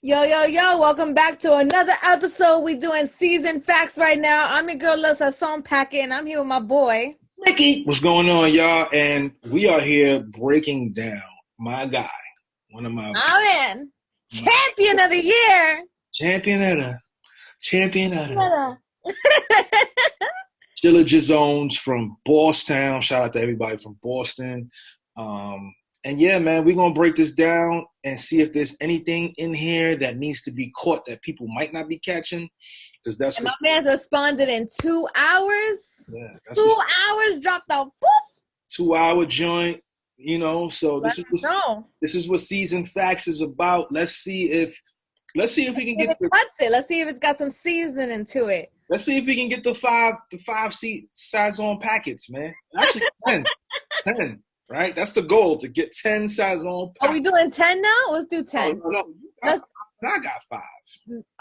Yo, yo, yo, welcome back to another episode. We doing season facts right now. I'm your girl Lilsazonpacket, and I'm here with my boy. Mickey, what's going on, y'all? And we are here breaking down my guy, one of Oh man, my champion of the year. champion of the champion of the Chilla. Chilla Zones from Boston. Shout out to everybody from Boston. And yeah, man, we're gonna break this down and see if there's anything in here that needs to be caught that people might not be catching. Because that's And what my man's responded in 2 hours. yeah, that's 2 what hours dropped the boop. 2 hour joint, so Let us know. this is what season facts is about. Let's see if we can If get it cuts it, let's see if it's got some seasoning to it. let's see if we can get the five seat size on packets, man. Actually 10. 10, right? That's the goal, to get 10 size on Are we packets. doing 10 now? Let's do 10. No, Let's. I got 5.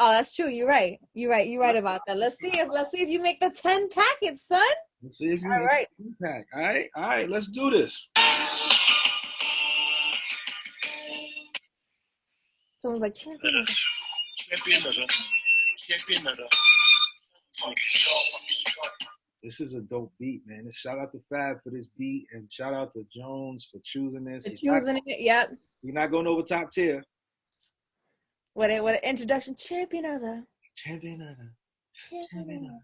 Oh, that's true. You're right. You're right about that. Let's see if you make the 10 packets, son. Let's see if you All make right. the pack. All right, let's do this. Someone's like champion. Champion of the This is a dope beat, man. Shout out to Fab for this beat, and shout out to Jones for choosing this. Choosing it. Yep. He's not going over top tier. What an introduction. Champion of the. Champion of the Champion.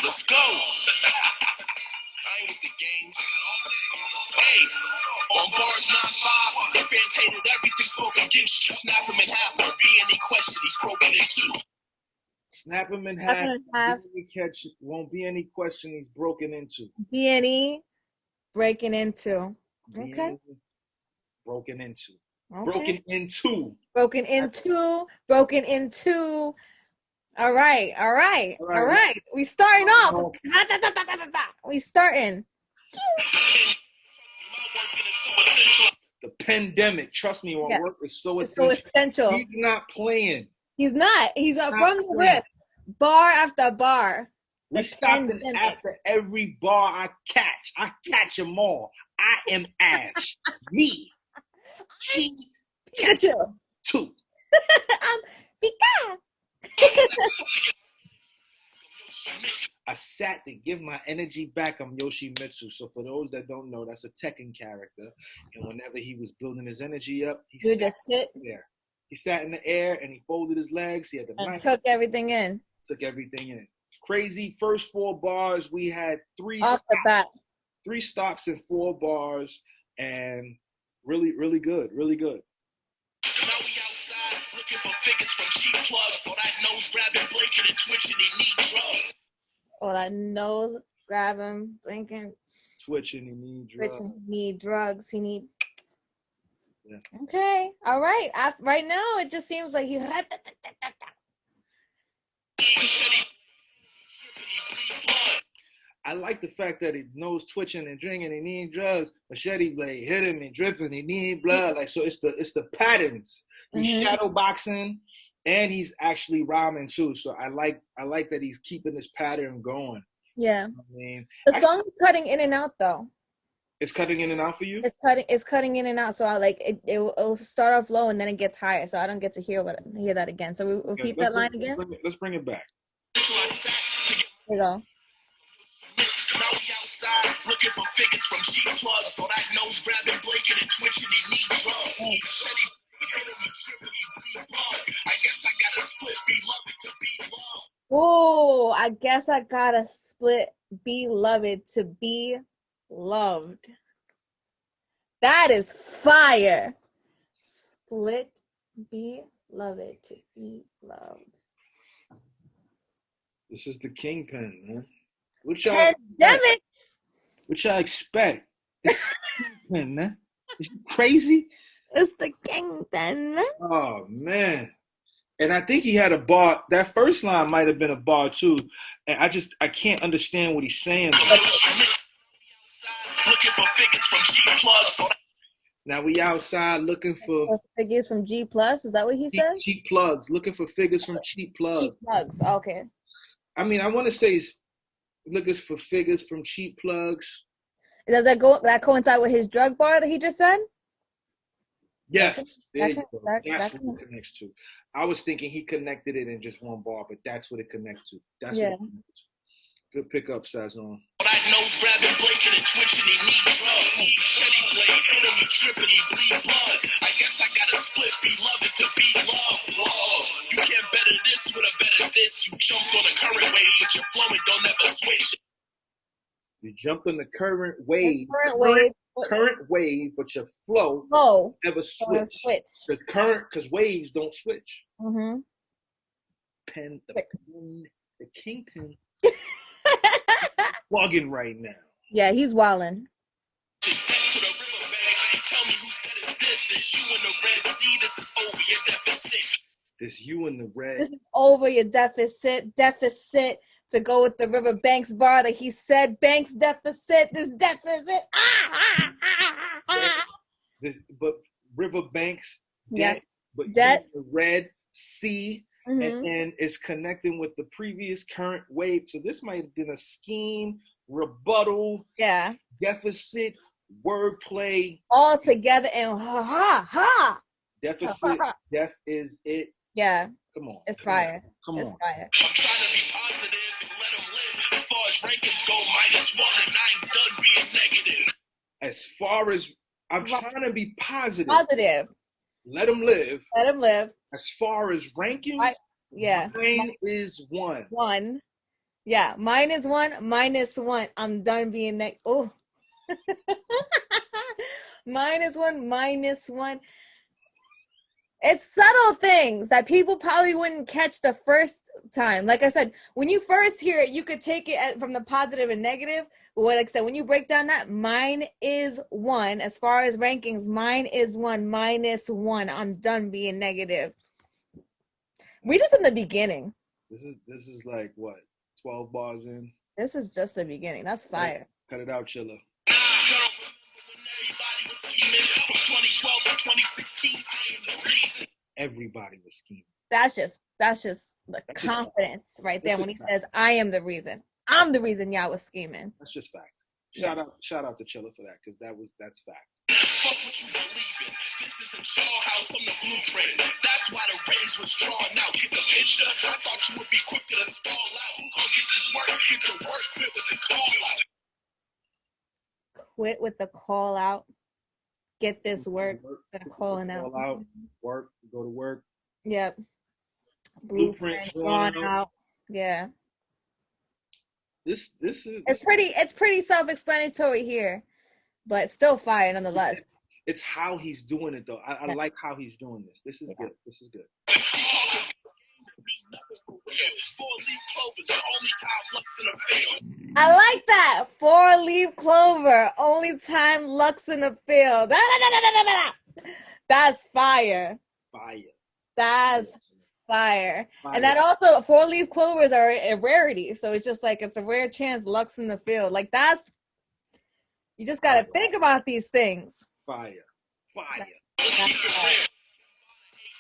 Let's go. I ain't with the games. Hey, on bars 9-5, the fans hated everything spoken against you. Snap him in half, won't be any question. He's broken in two. Snap him in Snap half. him in half. Won't be any question he's broken into. B&E breaking into. Okay. Broken into. Okay. Broken into. Broken into. Broken into. All right. We starting off. We starting. The pandemic, trust me, on work is so It's so essential. essential. He's not playing. He's not. He's Not from the playing. rip. Bar after bar. We The stopping pandemic. after every bar I catch. I catch them all. I am Ash. Me. She. Pikachu. Two. Pika. I sat to give my energy back. I'm Yoshimitsu. So for those that don't know, that's a Tekken character. And whenever he was building his energy up, he You sat just sit there. He sat in the air and he folded his legs. He had the and knife. took everything in. Took everything in. Crazy first 4 bars. We had Off the bat. 3 stops and 4 bars, and really, really good. Really good. So now we outside looking for figures from cheap plugs. So that nose grabbing, blinking and twitching, he need drugs. Oh, that nose grab him, thinking, Twitching, he need drugs. Rich need drugs. He need. Yeah. Okay. All right. Right now, it just seems like he's. I like the fact that he knows twitching and drinking, he need drugs. Machete blade hit him and dripping, he need blood. Like, so it's the patterns. He's shadow boxing, and he's actually rhyming too. So I like that he's keeping this pattern going. Yeah. I mean, The song is cutting in and out though. it's cutting in and out for you. It's cutting in and out. So I like it. It'll start off low and then it gets higher. So I don't get to hear that again. So we repeat that line again. Let's bring it back. There you go. Now we outside looking for figures from cheap plugs. So that nose grabbing, blinking and twitching, he need drugs. I guess I gotta split beloved to be loved. Oh, I guess I gotta split beloved to be loved. That is fire. Split beloved to be loved. This is the kingpin, man. What Pandemic. y'all expect? It's the kingpin, man. Is you crazy? It's the kingpin, man. Oh man. And I think he had a bar. That first line might have been a bar too. And I can't understand what he's saying. Looking for figures from cheap plugs. Now we outside looking for Figures from G Plus. Is that what he said? cheap plugs. Looking for figures from cheap plugs. Cheap plugs. Okay. I mean, I want to say it's looking for figures from cheap plugs. Does that coincide with his drug bar that he just said? Yes, there you go. That That's what it connects to. I was thinking he connected it in just one bar, but that's what it connects to. That's what it connects to. Good pickup, Sazon. That nose grabbing, blinking and twitching, he need drugs. Shetty blade, hit him, he tripping, he bleed blood. I guess I got a split, beloved to be loved. Whoa, you can't better this with a better this. You jumped on a current wave, but your flow and don't ever switch. You jumped on the current wave. Current wave, but your flow never switch. Because waves don't switch. Mm-hmm. The kingpin. Plugging right now. Yeah, he's wildin'. Tell me whose dead is this? It's you in the red sea. This is over your deficit. This you in the red. This is over your deficit. Deficit to go with the River Banks bar that he said. Banks deficit. This deficit. But River Banks debt. But debt. The red sea. Mm-hmm. And it's connecting with the previous current wave. So this might have been a scheme, rebuttal, deficit, wordplay. All together and ha. Deficit, death is it. Yeah. Come on. It's fire. Come on. It's fire. I'm trying to be positive and let them live. As far as rankings go, -1 and I ain't done being negative. As far as I'm trying to be positive. Positive. Let them live. Let them live. As far as rankings, mine is 1. 1. Yeah, mine is 1, -1. I'm done being oh. Mine is 1, -1. It's subtle things that people probably wouldn't catch the first time. Like I said, when you first hear it, you could take it from the positive and negative. But like I said, when you break down that, mine is 1. As far as rankings, mine is 1, -1. I'm done being negative. We just in the beginning. This is like what, 12 bars in? This is just the beginning. That's fire. Cut it out, Chilla. From 2012 to 2016, I am the reason. Everybody was scheming. That's just the confidence right there when he says, I am the reason. I'm the reason y'all was scheming. That's just fact. Shout out to Chilla for that, because that's fact. Fuck what you believe in. This is a jaw house on the blueprint. That's why the rays was drawn out. Get the picture. I thought you would be quick to stall out. Who gonna get this work? Get the work. Quit with the call out. Quit with the call out. Get this work instead of calling out. Call out. Work. Go to work. Yep. Blueprint drawn out. Yeah. This is. It's pretty self-explanatory here, but still fire nonetheless. It's how he's doing it though. I like how he's doing this. This is good. This is good. 4-leaf clovers, the only time Lux in a field. I like that. 4-leaf clover, only time Lux in the field. That's fire. That's fire. And that also 4-leaf clovers are a rarity, so it's just like it's a rare chance Lux in the field. Like that's, you just gotta think about these things. Fire. Let's keep it real.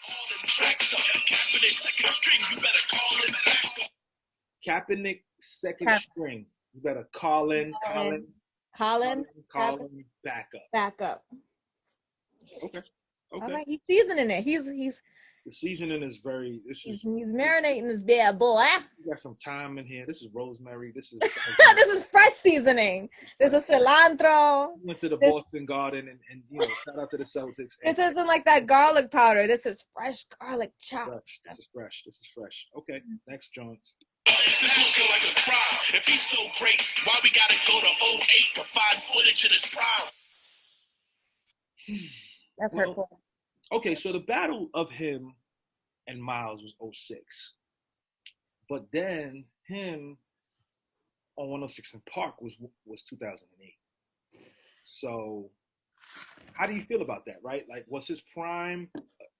All them tracks up. Kaepernick second string, you better call it back up. Kaepernick second string. You better call in. Colin, back up. Back up. Okay. All right, he's seasoning it. He's the seasoning is very. He's marinating this bad boy. You got some thyme in here. This is rosemary. This is. This is fresh seasoning. This is cilantro. Went to the Boston Garden and shout out to the Celtics. This isn't like that garlic powder. This is fresh garlic chopped. This is fresh. Okay, next joints. This looking like a crime. If he's so great, why we gotta go to 08 to find footage in his prime? That's hurtful. Okay, so the battle of him and Miles was 06. But then him on 106 in Park was 2008. So how do you feel about that, right? Like, was his prime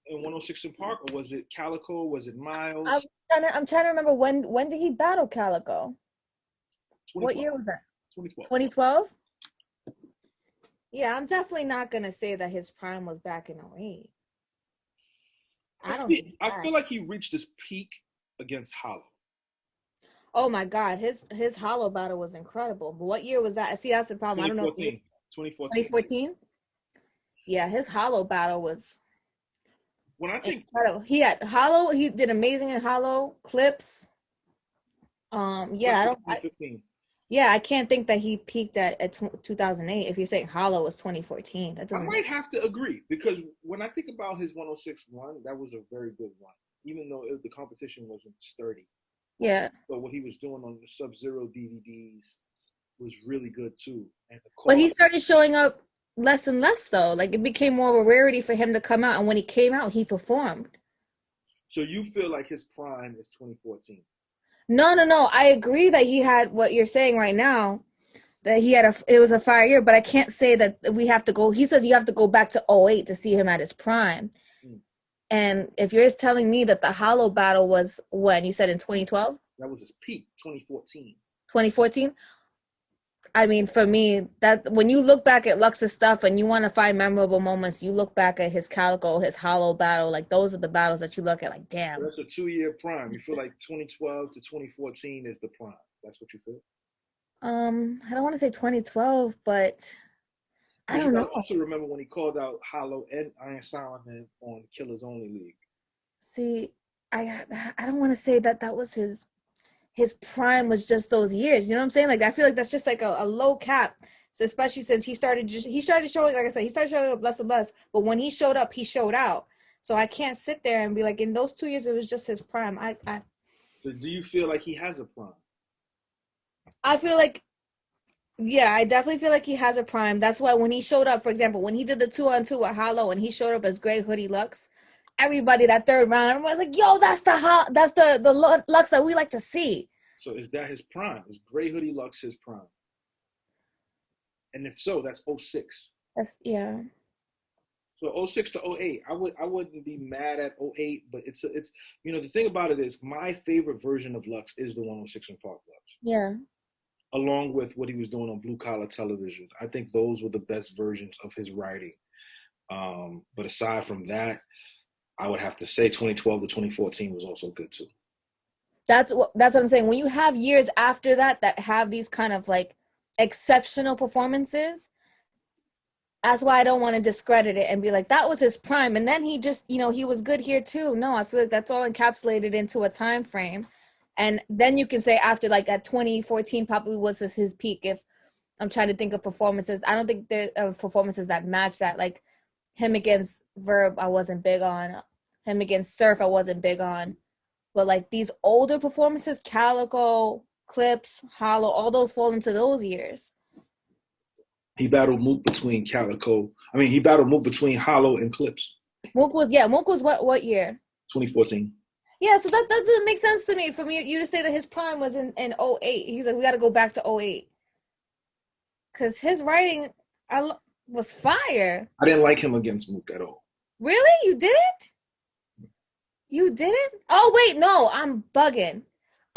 in 106 in Park, or was it Calico? Was it Miles? I'm trying to remember when did he battle Calico? What year was that? 2012. 2012? Yeah, I'm definitely not gonna say that his prime was back in 08. I feel like he reached his peak against Hollow. Oh my God, his hollow battle was incredible. But what year was that? See, that's the problem. I don't know. 2014. 2014. 2014. Yeah, his hollow battle was When I think incredible. He had hollow. He did amazing in hollow clips. Yeah, clips I was don't. 2015. Yeah, I can't think that he peaked at 2008. If you're saying hollow was 2014, that I doesn't. might have to agree because when I think about his 106.1, that was a very good one, even though the competition wasn't sturdy. Yeah, But what he was doing on the Sub-Zero DVDs was really good too. And the but he cost. started showing up less and less though. Like it became more of a rarity for him to come out, and when he came out, he performed. So you feel like his prime is 2014? No, no, no. I agree that he had what you're saying right now. That he had it was a fire year, but I can't say that we have to go. He says you have to go back to '08 to see him at his prime. Mm. And if you're telling me that the hollow battle was when you said in 2012, That was his peak, 2014. 2014. I mean, for me, that when you look back at Lux's stuff and you want to find memorable moments, you look back at his Calico, his hollow battle. Like those are the battles that you look at. Like, So damn. that's a 2-year prime. You feel like 2012 to 2014 is the prime. That's what you feel? I don't want to say 2012, but I Because you don't gotta know. also remember when he called out Hollow and Iron Solomon on Killers Only League. See, I don't want to say that that was his prime was just those years. You know what I'm saying? Like I feel like that's just like a low cap. So especially since he started showing, like I said, he started showing up less and less. But when he showed up, he showed out. So I can't sit there and be like, in those 2 years, it was just his prime. So do you feel like he has a prime? I feel like, yeah, I definitely feel like he has a prime. That's why when he showed up, for example, when he did the 2-on-2 with Hollow and he showed up as Gray Hoodie Lux, everybody that third round, everyone was like, "Yo, that's the Lux that we like to see." So is that his prime? Is Gray Hoodie Lux his prime? And if so, that's '06. That's yeah. So '06 to '08, I wouldn't be mad at '08, but it's the thing about it is my favorite version of Lux is the 106 and Park Lux, Yeah. along with what he was doing on Blue Collar Television. I think those were the best versions of his writing. But aside from that, I would have to say 2012 to 2014 was also good too. That's what I'm saying. When you have years after that have these kind of like exceptional performances, that's why I don't want to discredit it and be like that was his prime. And then he just, he was good here too. No, I feel like that's all encapsulated into a time frame. And then you can say after like at 2014 probably was his peak. If I'm trying to think of performances, I don't think there are performances that match that. Like him against Verb, I wasn't big on. Him against Surf, I wasn't big on. But like these older performances, Calico, Clips, Hollow, all those fall into those years. He battled Mook between Calico. I mean, he battled Mook between Hollow and Clips. Mook was what year? 2014. Yeah, so that doesn't make sense to me. For me, you to say that his prime was in '08. He's like, we got to go back to '08 because his writing was fire. I didn't like him against Mook at all. Really, you didn't? You didn't? Oh wait, no, I'm bugging.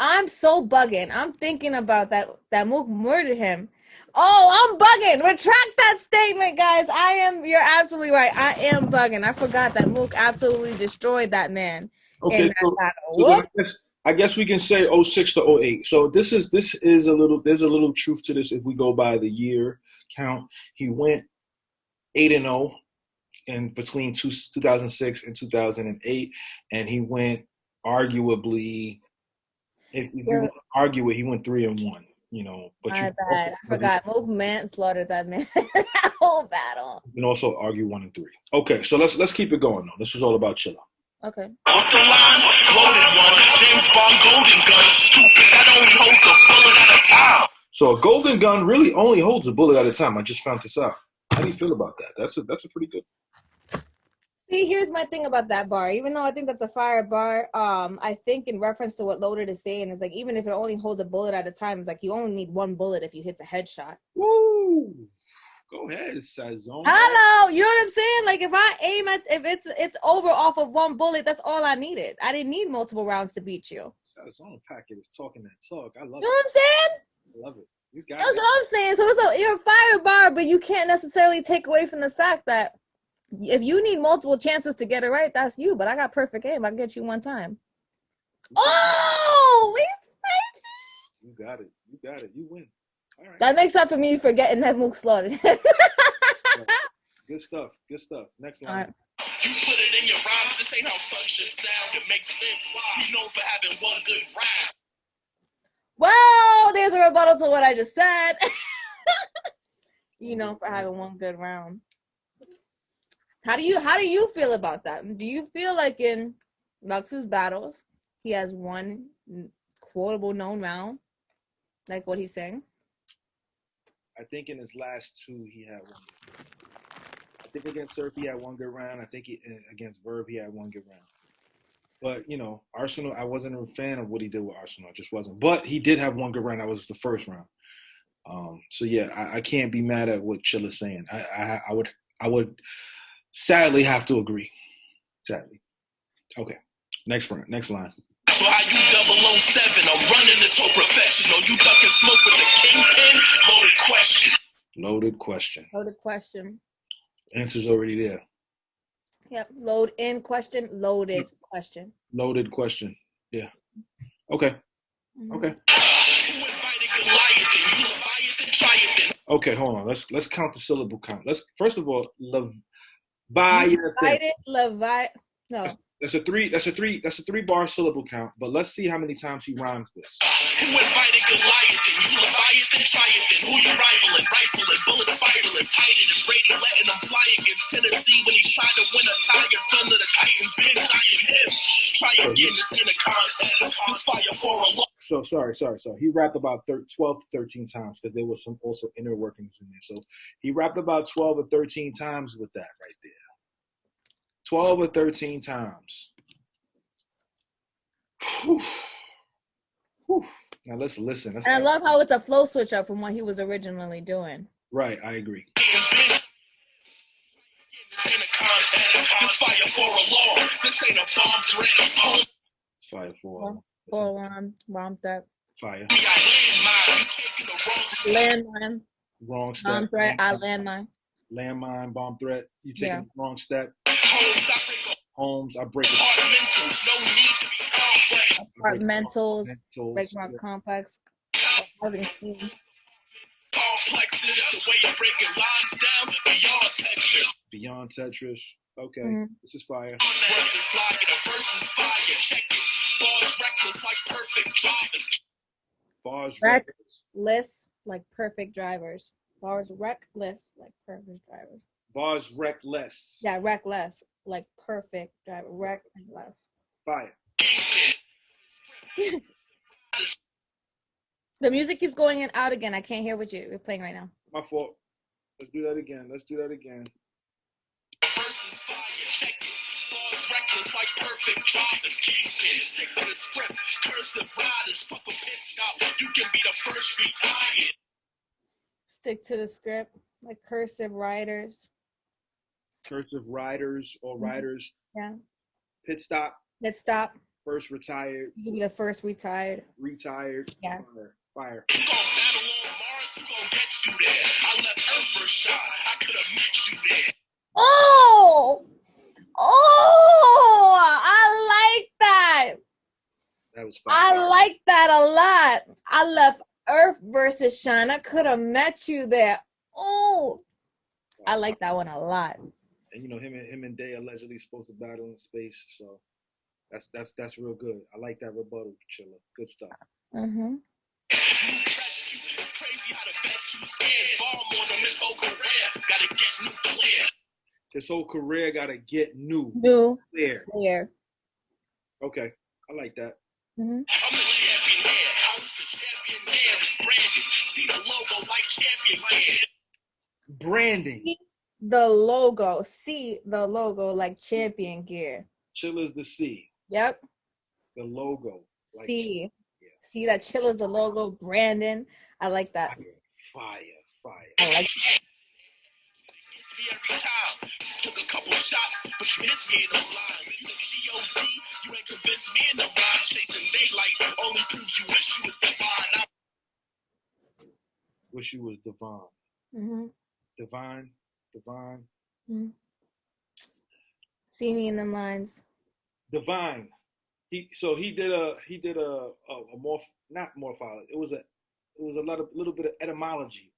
I'm so bugging. I'm thinking about that Mook murdered him. Oh, I'm bugging. Retract that statement, guys. You're absolutely right. I am bugging. I forgot that Mook absolutely destroyed that man in Okay, that battle. so then Whoops. I guess we can say '06 to '08. So this is there's a little truth to this if we go by the year count. He went 8-0 in between 2006 and 2008, and he went arguably, if you want to argue it, he went 3-1. But My bad. I forgot. Mook manslaughtered that man. That whole battle. You can also argue 1-3. Okay, so let's keep it going though. This is all about Chilla. Okay. What's the line? Loaded one. James Bond golden gun. Stupid. That only holds a bullet at a time. So a golden gun really only holds a bullet at a time. I just found this out. How do you feel about that? That's a pretty good. See, here's my thing about that bar. Even though I think that's a fire bar, I think in reference to what Loaded is saying, is like even if it only holds a bullet at a time, it's like you only need one bullet if you hit a headshot. Woo! Go ahead, Lilsazon. Hello, you know what I'm saying? Like if I aim at, if it's over off of one bullet, that's all I needed. I didn't need multiple rounds to beat you. Lilsazonpacket is talking that talk. I love You know it. what I'm saying? I love it. You got That's it. what I'm saying. So you're a fire bar, but you can't necessarily take away from the fact that if you need multiple chances to get it right, that's you. But I got perfect aim. I can get you one time. Oh, it's spicy. got it. You got it. You win. All right. That makes up for me forgetting that Mook slaughtered. Good stuff. Good stuff. Next line. All right. You put it in your rhymes. This ain't how such should sound. It makes sense. You know for having one good rhyme. Well, there's a rebuttal to what I just said. You know, for having one good round. How do you feel about that? Do you feel like in Lux's battles, he has one quotable known round, like what he's saying? I think in his last two, he had one. I think against Surf, he had one good round. I think against Verb, he had one good round. But, you know, Arsenal, I wasn't a fan of what he did with Arsenal. I just wasn't. But he did have one good round. That was the first round. So, yeah, I can't be mad at what Chilla's saying. I would sadly have to agree. Sadly. Okay. Next line. So how you 007? I'm running this whole professional. You ducking smoke with the kingpin? Loaded question. Loaded question. Loaded question. Answer's already there. Yep. Load in question. Loaded question. Loaded question. Yeah. Okay. Mm-hmm. Okay. Okay, hold on. Let's count the syllable count. Let's first of all, Leviathan. No. That's a three bar syllable count, but let's see how many times he rhymes this. Who invited Goliath? You Leviathan, Triathan. Who you rivaling? Rifling, bullets spiraling, Titan and Brady letting them fly against Tennessee when he's trying to win a tie in front of the Titans. Big giant him. Try again, this in a contest. This fire for a long. So sorry. He rapped about 12 to 13 times because there was some also inner workings in there. So he rapped about 12 or 13 times with that right there. 12 or 13 times. Whew. Whew. Now let's listen. And I love how it's a flow switch up from what he was originally doing. Right, I agree. This ain't a contest. This fire for a law. This ain't a bomb threat. It's fire for bomb threat. Fire. Landmine. Wrong step. Bomb threat. Landmine. Landmine, bomb threat. You taking the wrong step. Homes, I break it. Apartmentals. Break my complex. Complexes, the way you're breaking lines down beyond Tetris. Beyond Tetris. Okay, This is fire. Worthless like a versus fire. Check it. Bars reckless like perfect drivers. Bars reckless like perfect drivers. Bars reckless like perfect drivers. Bars reckless. Yeah, reckless like perfect driver. Reckless. Fire. The music keeps going in and out again. I can't hear what you're playing right now. My fault. Let's do that again. Versus fire, check it. Bars reckless like perfect drivers. Kingpin, stick to the script. Cursive riders, fuck a pit stop. You can be the first retired. Stick to the script like cursive riders. Cursive riders or riders. Yeah. Pit stop. First retired. You can be the first retired. Retired. Yeah. Fire. You gon' battle on Mars, who gon' get you there? I left Earth for a shot. I could have met you there. Oh, I like that. That was fire. I like that a lot. I left Earth versus Shine. I could have met you there. Oh, I like that one a lot. And you know him and Day allegedly supposed to battle in space, so that's real good. I like that rebuttal, Chilla. Good stuff. Mm-hmm. It's crazy how the best you scared. Bomb on them this whole career. Gotta get nuclear. This whole career gotta get new. Clear. Okay, I like that. Mm-hmm. I'm the champion there. I was the champion there. It's branded. See the logo like champion gear. Branding. See the logo. See the logo like champion gear. Chilla's the C. Yep. The logo. Like See. Yeah. See that Chilla's the logo. Brandon. I like that. Fire. I like that. Every time. Took a couple shots, but you missed me in the lines. You the G.O.D. You ain't convinced me in the rhymes. Chasing daylight only proves you wish you was divine. Wish you was divine. Mm-hmm. Divine. Mm-hmm. See me in them lines. Divine. He did a not morphology. It was an It was a little bit of etymology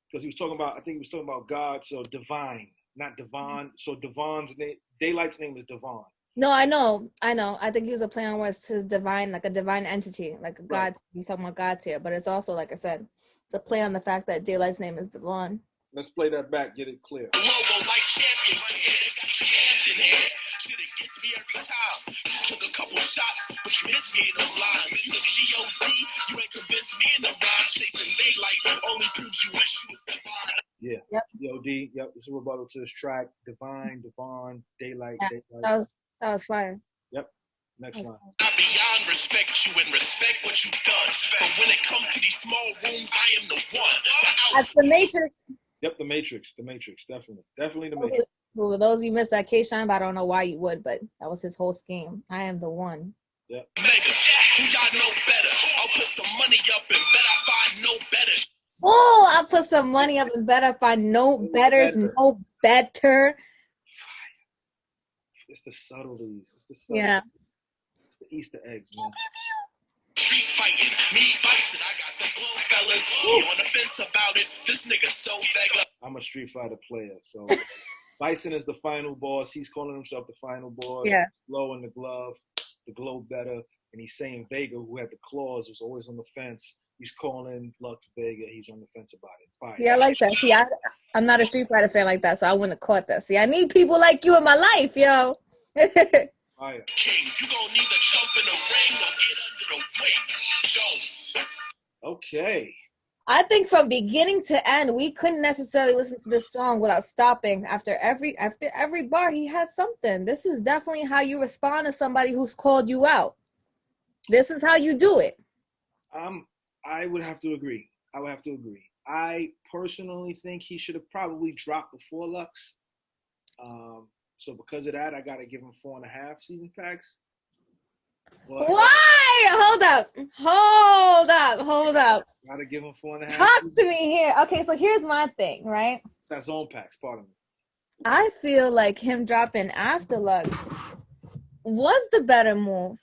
because he was talking about. I think he was talking about God. So divine, not Devon. So Devon's name, Daylight's name is Devon. No, I know. I think he was a play on words. His divine, like a divine entity, like a Right. god. He's talking about God's here, but it's also, like I said, it's a play on the fact that Daylight's name is Devon. Let's play that back. Get it clear. Logo like champion, yeah, they got you amped in here. Shit, it gets me every time. You took a couple shots, but you missed me in them lines. You the G.O.D., you ain't convinced me in the rhymes. Chasing daylight only proves you wish you was divine. Yeah. Yep. G.O.D. Yep. It's a rebuttal to this track. Divine, Devon, Daylight, Yeah, Daylight. that was fire. Yep. Next line. I beyond respect you and respect what you've done. But when it comes to these small rooms, I am the one. That's the Matrix. Yep, the Matrix, definitely the Matrix. For those of you missed that K-Shine, but I don't know why you would, but that was his whole scheme. I am the one. Yep. Mega, who y'all know better? I'll put some money up and bet I find no better. Oh, I'll put some money up and bet I find no better. It's the subtleties. Yeah. It's the Easter eggs, man. Street fighting, me Bison, I got the glow, fellas. You on the fence about it? This nigga so vega. I'm a Street Fighter player, so Bison is the final boss. He's calling himself the final boss. Yeah. Glow in the glove, the glow better, and he's saying Vega, who had the claws, was always on the fence. He's calling Lux Vega. He's on the fence about it. Fire. See, I like that. See, I'm not a Street Fighter fan like that, so I wouldn't have caught that. See, I need people like you in my life, yo. Fire. King, you gonna need to jump in the ring or get under the ring. Jones. Okay. I think from beginning to end, we couldn't necessarily listen to this song without stopping. After every bar, he has something. This is definitely how you respond to somebody who's called you out. This is how you do it. I would have to agree. I personally think he should have probably dropped before Lux. So because of that, I gotta give him 4.5 season packs. But why? Hold up. Gotta give him 4.5. Talk to me here. Okay, so here's my thing, right? Sazon packs, pardon me. I feel like him dropping after Lux was the better move.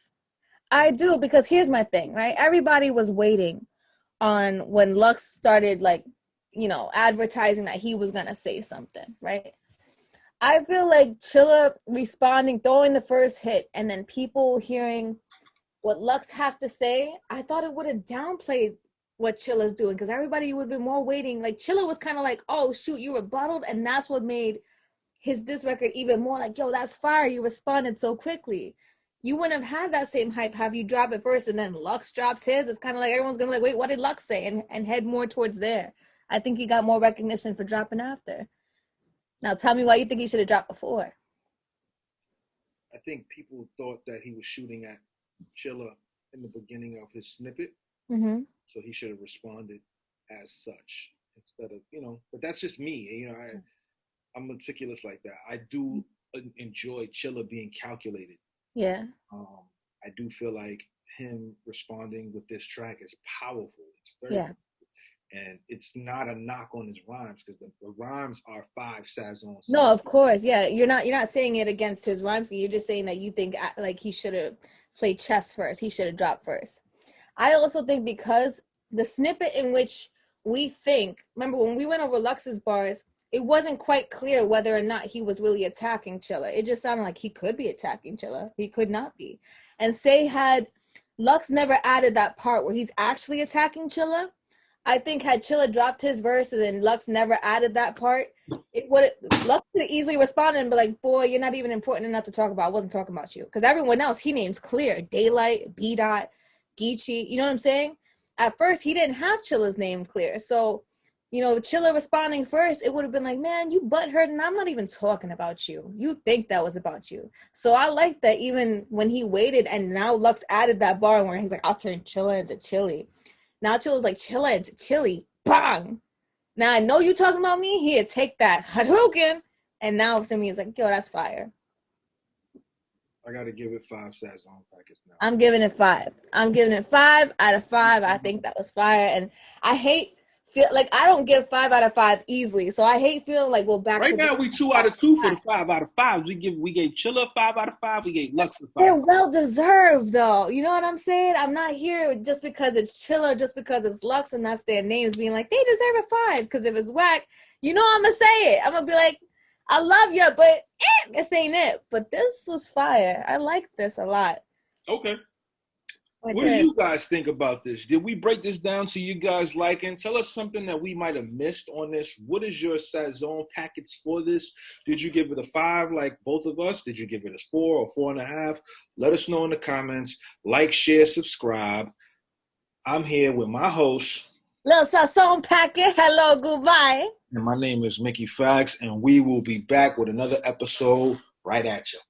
I do, because here's my thing, right? Everybody was waiting on when Lux started, like, advertising that he was gonna say something, right? I feel like Chilla responding, throwing the first hit, and then people hearing what Lux have to say, I thought it would have downplayed what Chilla's doing, because everybody would have been more waiting. Like, Chilla was kind of like, oh, shoot, you rebutted, and that's what made his diss record even more like, yo, that's fire, you responded so quickly. You wouldn't have had that same hype have you drop it first and then Lux drops his. It's kind of like everyone's going to be like, wait, what did Lux say? And head more towards there. I think he got more recognition for dropping after. Now tell me why you think he should have dropped before. I think people thought that he was shooting at Chilla in the beginning of his snippet. Mm-hmm. So he should have responded as such instead of, but that's just me. I'm meticulous like that. I do enjoy Chilla being calculated. Yeah. I do feel like him responding with this track is powerful. It's very powerful. And it's not a knock on his rhymes, because the rhymes are 5 Sazon. No, of course. Yeah. You're not saying it against his rhymes. You're just saying that you think like he should have played chess first. He should have dropped first. I also think because the snippet in which we think, remember when we went over Lux's bars, it wasn't quite clear whether or not he was really attacking Chilla. It just sounded like he could be attacking Chilla. He could not be. And say had Lux never added that part where he's actually attacking Chilla, I think had Chilla dropped his verse and then Lux never added that part, Lux could have easily responded and be like, boy, you're not even important enough to talk about. I wasn't talking about you. Because everyone else, he names clear. Daylight, B-Dot, Geechee. You know what I'm saying? At first, he didn't have Chilla's name clear. So, Chilla responding first, it would have been like, man, you butthurt, and I'm not even talking about you. You think that was about you. So I like that even when he waited and now Lux added that bar where he's like, I'll turn Chilla into Chili. Now Chilla's like, Chilla into Chili. Bang! Now I know you talking about me. Here, take that. Hadouken! And now to me, it's like, yo, that's fire. I got to give it 5 Sazon packets now. I'm giving it 5. I'm giving it 5 out of 5. I think that was fire. And I hate feel like I don't give 5 out of 5 easily. So I hate feeling like, well, back Right to now, we 2 out of 2 for the 5 out of 5. We gave Chilla 5 out of 5. We gave Lux a 5. They're well deserved, though. You know what I'm saying? I'm not here just because it's Chilla, just because it's Lux, and that's their names being like, they deserve a 5. Because if it's whack, you know I'm going to say it. I'm going to be like, I love you, but this ain't it. But this was fire. I like this a lot. Okay. What do you guys think about this? Did we break this down to you guys liking? Tell us something that we might have missed on this. What is your Sazon packets for this? Did you give it a 5 like both of us? Did you give it a 4 or 4.5? Let us know in the comments. Like, share, subscribe. I'm here with my host, Lilsazonpacket. Hello, goodbye. and my name is Mickey Factz, and we will be back with another episode right at you.